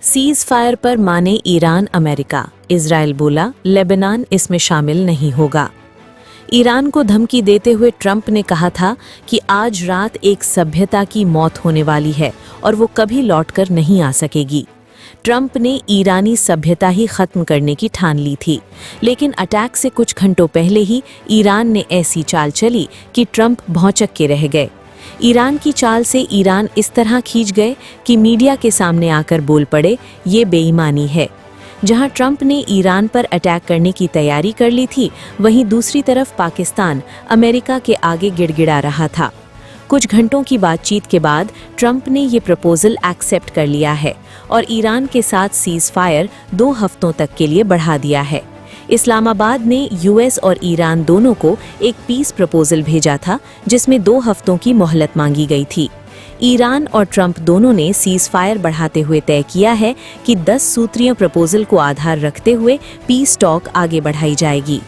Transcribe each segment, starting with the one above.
Cease fire पर माने Iran America. Israel बोला लेबनान इसमें शामिल नहीं होगा। ईरान को धमकी देते हुए ट्रंप ने कहा था कि आज रात एक सभ्यता की मौत होने वाली है और वो कभी लौटकर नहीं आ सकेगी। ट्रंप ने ईरानी सभ्यता ही खत्म करने की ठान ली थी, लेकिन अटैक से कुछ घंटों पहले ही ईरान ने ऐसी चाल चली कि ट्रंप भौंचक के रह गए। ईरान की चाल से ईरान इस तरह खींच गए कि मीडिया के सामने आकर बोल पड़े, ये बेईमानी है। जहां ट्रंप ने ईरान पर अटैक करने की तैयारी कर ली थी, वहीं दूसरी तरफ पाकिस्तान अमेरिका के आगे गिड़गिड़ा रहा था। कुछ घंटों की बातचीत के बाद ट्रंप ने ये प्रपोजल एक्सेप्ट कर लिया है और ईरान के साथ सीज फायर 2 हफ्तों तक के लिए बढ़ा दिया है। इस्लामाबाद ने यूएस और ईरान दोनों को एक पीस प्रपोजल भेजा था, जिसमें 2 हफ्तों की मोहलत मांगी गई थी। ईरान और ट्रंप दोनों ने सीज फायर बढ़ाते हुए तय किया है कि 10 सूत्रीय प्रपोजल को आधार रखते हुए पीस टॉक आगे बढ़ाई जाएगी।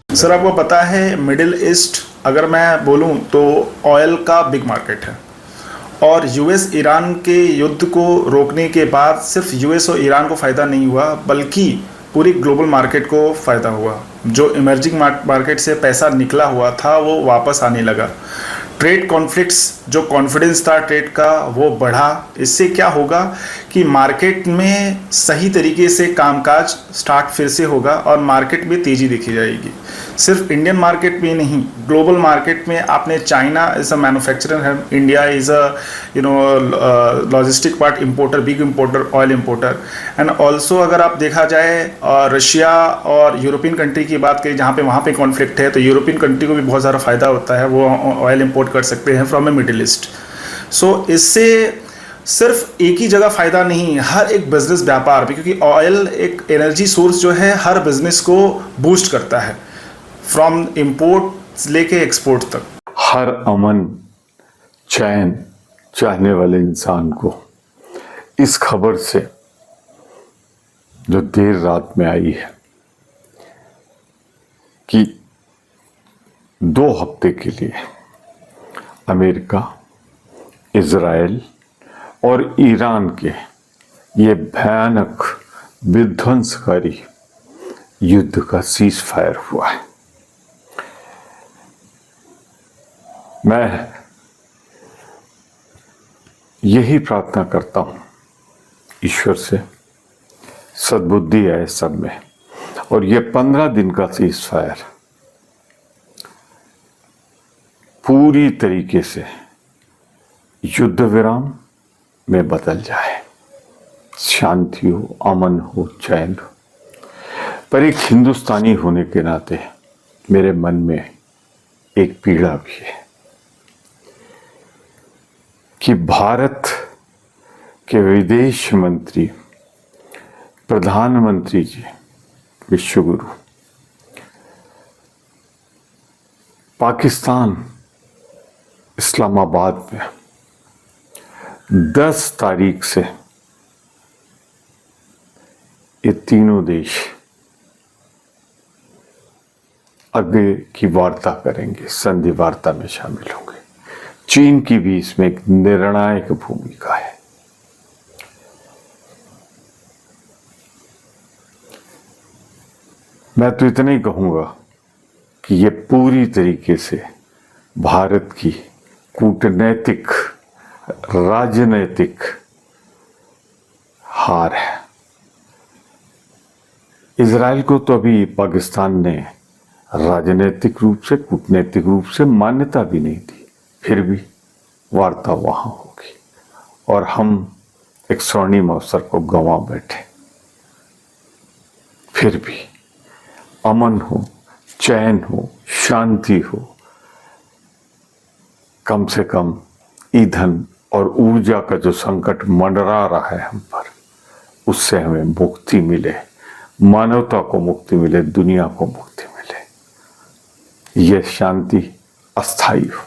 सर, आपको पता है मिडिल ईस्ट अगर मैं बोलूं तो ऑयल का बिग मार्केट है और यूएस ईरान के युद्ध को रोकने के बाद सिर्फ यूएस और ईरान को फ़ायदा नहीं हुआ बल्कि पूरी ग्लोबल मार्केट को फ़ायदा हुआ। जो इमर्जिंग मार्केट से पैसा निकला हुआ था वो वापस आने लगा। ट्रेड कॉन्फ्लिक्ट्स, जो कॉन्फिडेंस था ट्रेड का, वो बढ़ा। इससे क्या होगा कि मार्केट में सही तरीके से कामकाज स्टार्ट फिर से होगा और मार्केट में तेज़ी देखी जाएगी। सिर्फ इंडियन मार्केट में नहीं, ग्लोबल मार्केट में आपने चाइना इज़ अ मैन्युफैक्चरर है, India is a logistic part importer, big importer, oil importer. And also अगर आप देखा जाए रशिया और यूरोपियन कंट्री की बात करें, जहाँ पे वहाँ पे कॉन्फ्लिक्ट है, तो यूरोपियन कंट्री को भी बहुत ज़्यादा फ़ायदा होता है, वो ऑयल इंपोर्ट कर सकते हैं फ्रॉम ए मिडिल ईस्ट। सो इससे सिर्फ एक ही जगह फ़ायदा नहीं, हर एक बिजनेस व्यापार भी, क्योंकि ऑयल एक एनर्जी सोर्स जो है हर बिजनेस को बूस्ट करता है, फ्रॉम इंपोर्ट लेके एक्सपोर्ट तक। हर अमन चैन चाहने वाले इंसान को इस खबर से जो देर रात में आई है कि 2 हफ्ते के लिए अमेरिका, इजराइल और ईरान के ये भयानक विध्वंसकारी युद्ध का सीज फायर हुआ है। मैं यही प्रार्थना करता हूं ईश्वर से, सद्बुद्धि है सब में, और ये 15 दिन का सीज फायर पूरी तरीके से युद्ध विराम में बदल जाए, शांति हो, अमन हो, चैन हो। पर एक हिंदुस्तानी होने के नाते मेरे मन में एक पीड़ा भी है कि भारत के विदेश मंत्री, प्रधानमंत्री जी, विश्वगुरु, पाकिस्तान इस्लामाबाद में 10 तारीख से ये तीनों देश आगे की वार्ता करेंगे, संधि वार्ता में शामिल होंगे। चीन की भी इसमें एक निर्णायक भूमिका है। मैं तो इतना ही कहूंगा कि ये पूरी तरीके से भारत की कूटनैतिक, राजनैतिक हार है। इजराइल को तो अभी पाकिस्तान ने राजनीतिक रूप से, कूटनैतिक रूप से मान्यता भी नहीं दी, फिर भी वार्ता वहां होगी और हम एक स्वर्णिम अवसर को गंवा बैठे। फिर भी अमन हो, चैन हो, शांति हो, कम से कम ईंधन और ऊर्जा का जो संकट मंडरा रहा है हम पर, उससे हमें मुक्ति मिले, मानवता को मुक्ति मिले, दुनिया को मुक्ति मिले, यह शांति अस्थायी हो।